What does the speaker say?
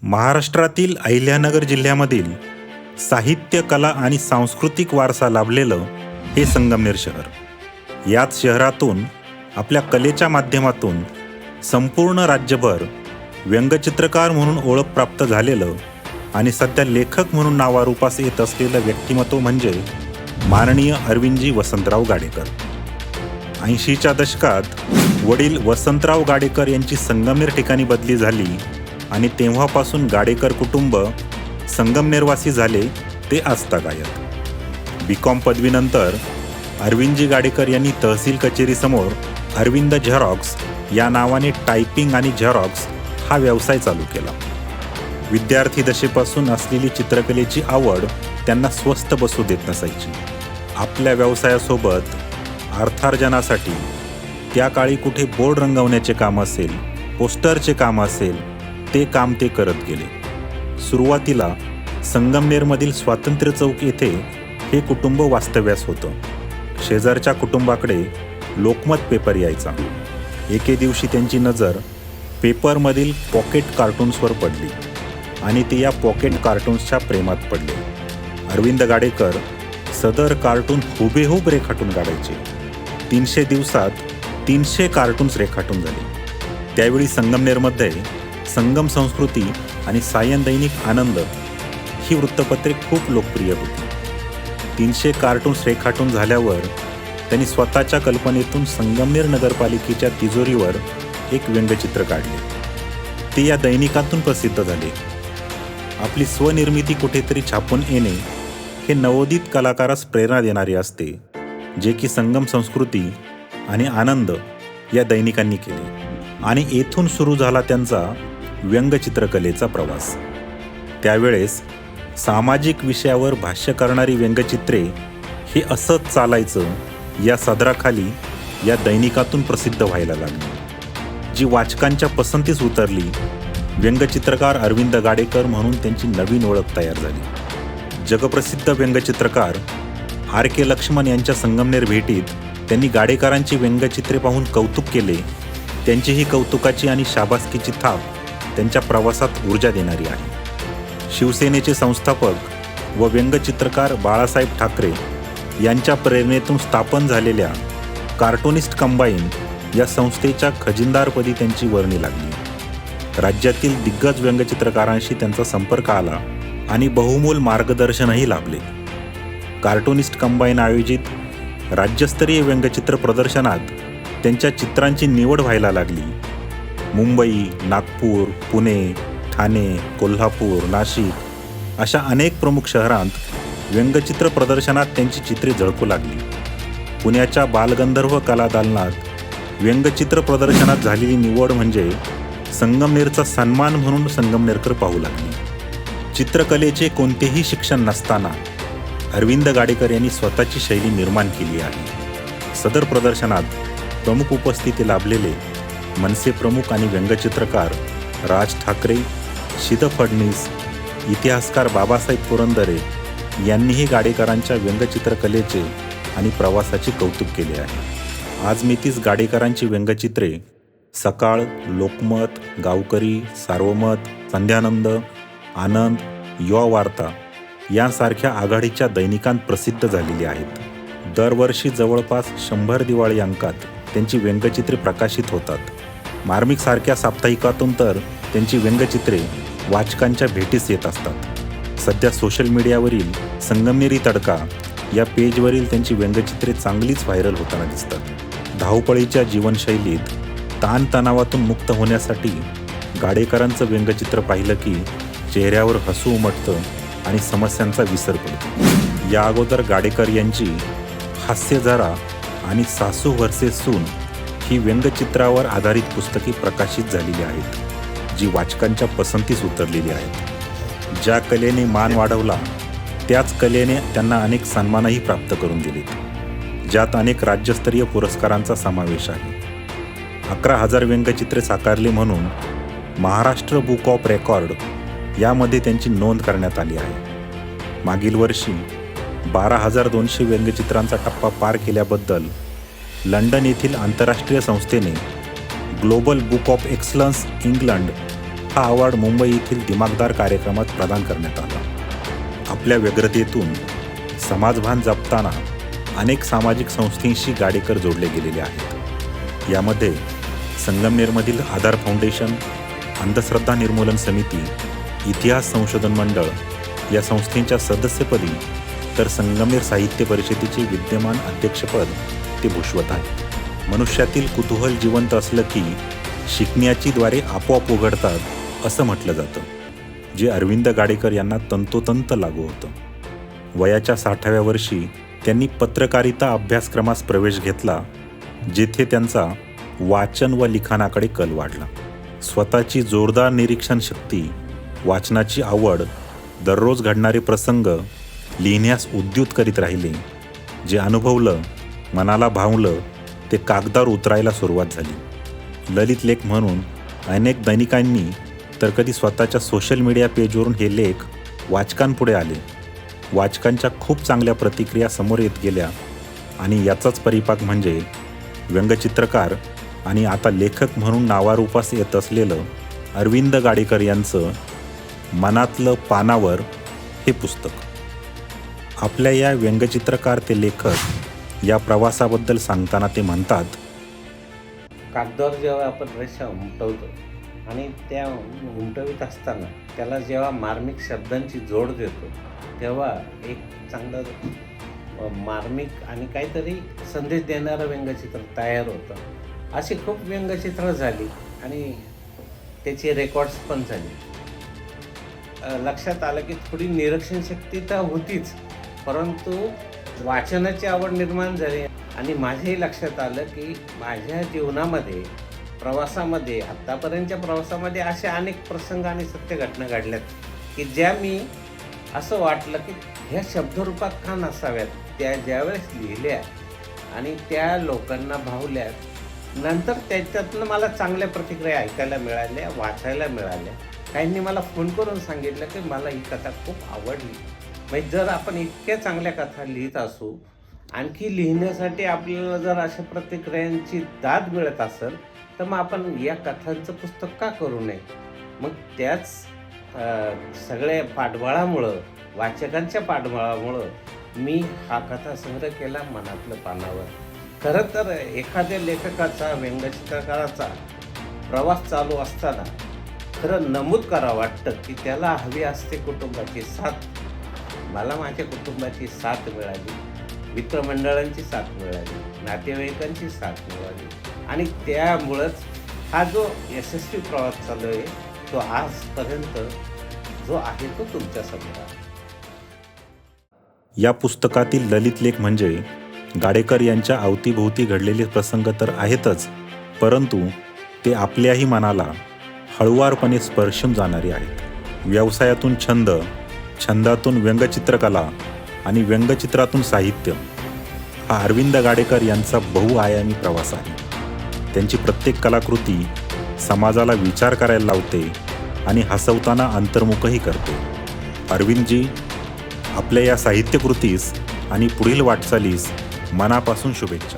महाराष्ट्रातील अहिल्यानगर जिल्ह्यामधील साहित्य, कला आणि सांस्कृतिक वारसा लाभलेलं हे संगमनेर शहर. याच शहरातून आपल्या कलेच्या माध्यमातून संपूर्ण राज्यभर व्यंगचित्रकार म्हणून ओळख प्राप्त झालेलं आणि सध्या लेखक म्हणून नावारूपास येत असलेलं व्यक्तिमत्व म्हणजे माननीय अरविंदजी वसंतराव गाडेकर. 80च्या दशकात वडील वसंतराव गाडेकर यांची संगमनेर ठिकाणी बदली झाली आणि तेव्हापासून गाडेकर कुटुंब संगमनेरवासी झाले ते आजतागायत. BCom पदवीनंतर अरविंदजी गाडेकर यांनी तहसील कचेरीसमोर अरविंद झेरॉक्स या नावाने टायपिंग आणि झेरॉक्स हा व्यवसाय चालू केला. विद्यार्थी दशेपासून असलेली चित्रकलेची आवड त्यांना स्वस्थ बसू देत नसायची. आपल्या व्यवसायासोबत अर्थार्जनासाठी त्या काळी कुठे बोर्ड रंगवण्याचे काम असेल, पोस्टरचे काम असेल, ते काम ते करत गेले. सुरुवातीला संगमनेरमधील स्वातंत्र्य चौक येथे हे कुटुंब वास्तव्यास होतं. शेजारच्या कुटुंबाकडे लोकमत पेपर यायचा. एके दिवशी त्यांची नजर पेपरमधील पॉकेट कार्टून्सवर पडली आणि ते या पॉकेट कार्टून्सच्या प्रेमात पडले. अरविंद गाडेकर सदर कार्टून हुबेहूब रेखाटून काढायचे. 300 दिवसात 300 कार्टून्स रेखाटून झाले. त्यावेळी संगमनेरमध्ये संगम संस्कृती आणि सायन दैनिक आनंद ही वृत्तपत्रे खूप लोकप्रिय होती. 300 कार्टून्स रेखाटून झाल्यावर त्यांनी स्वतःच्या कल्पनेतून संगमनेर नगरपालिकेच्या तिजोरीवर एक व्यंगचित्र काढले. ते या दैनिकातून प्रसिद्ध झाले. आपली स्वनिर्मिती कुठेतरी छापून येणे हे नवोदित कलाकारास प्रेरणा देणारे असते, जे की संगम संस्कृती आणि आनंद या दैनिकांनी केले आणि येथून सुरू झाला त्यांचा व्यंगचित्रकलेचा प्रवास. त्यावेळेस सामाजिक विषयावर भाष्य करणारी व्यंगचित्रे हे असंच चालायचं या सदराखाली या दैनिकातून प्रसिद्ध व्हायला लागली, जी वाचकांच्या पसंतीस उतरली. व्यंगचित्रकार अरविंद गाडेकर म्हणून त्यांची नवीन ओळख तयार झाली. जगप्रसिद्ध व्यंगचित्रकार RK लक्ष्मण यांच्या संगमनेर भेटीत त्यांनी गाडेकरांची व्यंगचित्रे पाहून कौतुक केले. त्यांची ही कौतुकाची आणि शाबासकीची थाप त्यांच्या प्रवासात ऊर्जा देणारी आहे. शिवसेनेचे संस्थापक व व्यंगचित्रकार बाळासाहेब ठाकरे यांच्या प्रेरणेतून स्थापन झालेल्या कार्टूनिस्ट कंबाईन या संस्थेच्या खजिनदारपदी त्यांची वर्णी लागली. राज्यातील दिग्गज व्यंगचित्रकारांशी त्यांचा संपर्क आला आणि बहुमोल मार्गदर्शनही लाभले. कार्टूनिस्ट कंबाईन आयोजित राज्यस्तरीय व्यंगचित्र प्रदर्शनात त्यांच्या चित्रांची निवड व्हायला लागली. मुंबई, नागपूर, पुणे, ठाणे, कोल्हापूर, नाशिक अशा अनेक प्रमुख शहरांत व्यंगचित्र प्रदर्शनात त्यांची चित्रे झळकू लागली. पुण्याच्या बालगंधर्व कला दालनात व्यंगचित्र प्रदर्शनात झालेली निवड म्हणजे संगमनेरचा सन्मान म्हणून संगमनेरकर पाहू लागले. चित्रकलेचे कोणतेही शिक्षण नसताना अरविंद गाडेकर यांनी स्वतःची शैली निर्माण केली आहे. सदर प्रदर्शनात प्रमुख उपस्थिती लाभलेले मनसे प्रमुख आणि व्यंगचित्रकार राज ठाकरे, शीद फडणीस, इतिहासकार बाबासाहेब पुरंदरे यांनीही गाडेकरांच्या व्यंगचित्रकलेचे आणि प्रवासाचे कौतुक केले आहे. आज मी तीच गाडेकरांची व्यंगचित्रे सकाळ, लोकमत, गावकरी, सार्वमत, संध्यानंद, आनंद, युवा वार्ता यांसारख्या आघाडीच्या दैनिकांत प्रसिद्ध झालेली आहेत. दरवर्षी जवळपास 100 दिवाळी अंकात त्यांची व्यंगचित्रे प्रकाशित होतात. मार्मिक सारख्या साप्ताहिकातून तर त्यांची व्यंगचित्रे वाचकांच्या भेटीस येत असतात. सध्या सोशल मीडियावरील संगमनेरी तडका या पेजवरील त्यांची व्यंगचित्रे चांगलीच व्हायरल होताना दिसतात. धावपळीच्या जीवनशैलीत ताणतणावातून मुक्त होण्यासाठी गाडेकरांचं व्यंगचित्र पाहिलं की चेहऱ्यावर हसू उमटतं आणि समस्यांचा विसर पडतो. या अगोदर गाडेकर यांची हास्यजरा आणि सासू व्हर्सेस सून ही व्यंगचित्रावर आधारित पुस्तके प्रकाशित झालेली आहेत, जी वाचकांच्या पसंतीस उतरलेली आहेत. ज्या कलेने मान वाढवला त्याच कलेने त्यांना अनेक सन्मानही प्राप्त करून दिलेत, ज्यात अनेक राज्यस्तरीय पुरस्कारांचा समावेश आहे. 11,000 व्यंगचित्रे साकारली म्हणून महाराष्ट्र बुक ऑफ रेकॉर्ड यामध्ये त्यांची नोंद करण्यात आली आहे. मागील वर्षी 12,200 व्यंगचित्रांचा टप्पा पार केल्याबद्दल लंडन येथील आंतरराष्ट्रीय संस्थेने global book of excellence England हा अवॉर्ड मुंबई येथील दिमागदार कार्यक्रमात प्रदान करण्यात आला. आपल्या व्यग्रतेतून समाजभान जपताना अनेक सामाजिक संस्थांशी गाडेकर जोडले गेलेले आहेत. यामध्ये संगमनेरमधील आधार फाउंडेशन, अंधश्रद्धा निर्मूलन समिती, इतिहास संशोधन मंडळ या संस्थेच्या सदस्यपदी तर संगमनेर साहित्य परिषदेचे विद्यमान अध्यक्षपद ते भूषवत आहेत. मनुष्यातील कुतूहल जिवंत असलं की शिकण्याची द्वारे आपोआप उघडतात असं म्हटलं जातं, जे अरविंद गाडेकर यांना तंतोतंत लागू होतं. वयाच्या 60व्या वर्षी त्यांनी पत्रकारिता अभ्यासक्रमास प्रवेश घेतला, जेथे त्यांचा वाचन व लिखाणाकडे कल वाढला. स्वतःची जोरदार निरीक्षण शक्ती, वाचनाची आवड, दररोज घडणारे प्रसंग लिहिण्यास उद्युत करीत राहिले. जे अनुभवलं, मनाला भावलं ते कागदावर उतरायला सुरुवात झाली. ललित लेख म्हणून अनेक दैनिकांनी तर कधी स्वतःच्या सोशल मीडिया पेजवरून हे लेख वाचकांपुढे आले. वाचकांच्या खूप चांगल्या प्रतिक्रिया समोर येत गेल्या आणि याचाच परिपाक म्हणजे व्यंगचित्रकार आणि आता लेखक म्हणून नावारूपास येत असलेलं अरविंद गाडेकर यांचं मनातलं पानावर हे पुस्तक. आपल्या या व्यंगचित्रकार ते लेखक या प्रवासाबद्दल सांगताना ते म्हणतात, कागदावर जेव्हा आपण रेषा उमटवतो आणि त्या उमटवीत असताना त्याला जेव्हा मार्मिक शब्दांची जोड देतो तेव्हा एक चांगलं मार्मिक आणि काहीतरी संदेश देणारं व्यंगचित्र तयार होतं. अशी खूप व्यंगचित्र झाली आणि त्याची रेकॉर्ड्स पण झाली. लक्षात आलं की थोडी निरीक्षण शक्ती तर होतीच, परंतु वाचनाची आवड निर्माण झाली. आणि माझ्याही लक्षात आलं की माझ्या जीवनामध्ये, प्रवासामध्ये, आत्तापर्यंतच्या प्रवासामध्ये अशा अनेक प्रसंग आणि सत्य घटना घडल्यात की ज्या मी असं वाटलं की ह्या शब्दरूपात का नसाव्यात. त्या ज्यावेळेस लिहिल्या आणि त्या लोकांना भावल्या, नंतर त्याच्यातनं मला चांगल्या प्रतिक्रिया ऐकायला मिळाल्या, वाचायला मिळाल्या. काहींनी मला फोन करून सांगितलं की मला ही कथा खूप आवडली. म्हणजे जर आपण इतक्या चांगल्या कथा लिहित असू, आणखी लिहिण्यासाठी आपल्याला जर अशा प्रतिक्रियांची दाद मिळत असेल तर मग आपण या कथांचं पुस्तक का करू नये. मग त्याच सगळ्या पाठबळामुळं, वाचकांच्या पाठबळामुळं मी हा कथासंग्रह केला मनातलं पानावर. खरं तर एखाद्या लेखकाचा, व्यंगचित्रकाराचा प्रवास चालू असताना खरं नमूद करावं वाटतं की त्याला हवी असते कुटुंबाची साथ. मला माझ्या कुटुंबाची साथ मिळाली, मित्रमंडळांची साथ मिळाली, नातेवाईकांची साथ मिळाली आणि त्यामुळंच हा जो यशस्वी प्रवास चालू आहे तो आजपर्यंत जो आहे तो तुमच्यासमोर आहे. या पुस्तकातील ललित लेख म्हणजे गाडेकर यांच्या अवतीभोवती घडलेले प्रसंग तर आहेतच, परंतु ते आपल्याही मनाला हळुवारपणे स्पर्शून जाणारे आहेत. व्यवसायातून छंद, छंदातून व्यंगचित्रकला आणि व्यंगचित्रातून साहित्य हा अरविंद गाडेकर यांचा बहुआयामी प्रवास आहे. त्यांची प्रत्येक कलाकृती समाजाला विचार करायला लावते आणि हसवताना अंतर्मुखही करते. अरविंदजी, आपल्या या साहित्यकृतीस आणि पुढील वाटचालीस मनापासून शुभेच्छा.